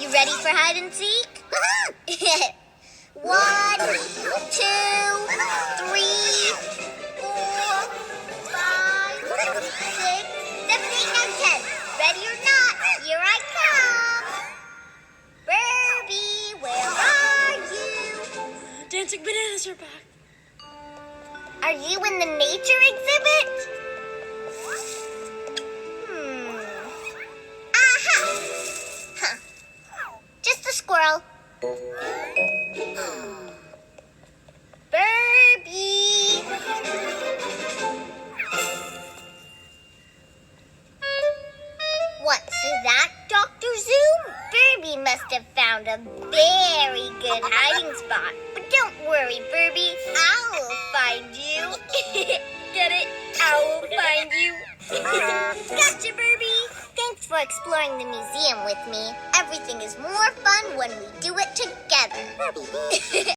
You ready for hide and seek? 1, 2, 3, 4, 5, 6, 7, 8, 9, 10. Ready or not, here I come. Birdie, where are you? Dancing bananas are back. Are you in the nature exhibit? Aha! Huh. Just a squirrel. Birdie! What's that, Dr. Zoom? Birdie must have found a very good hiding spot. But don't worry, Birdie. I'll find you. Get it? I'll find you. Gotcha, Birdie. Thanks for exploring the museum with me. Everything is more fun when we do it together.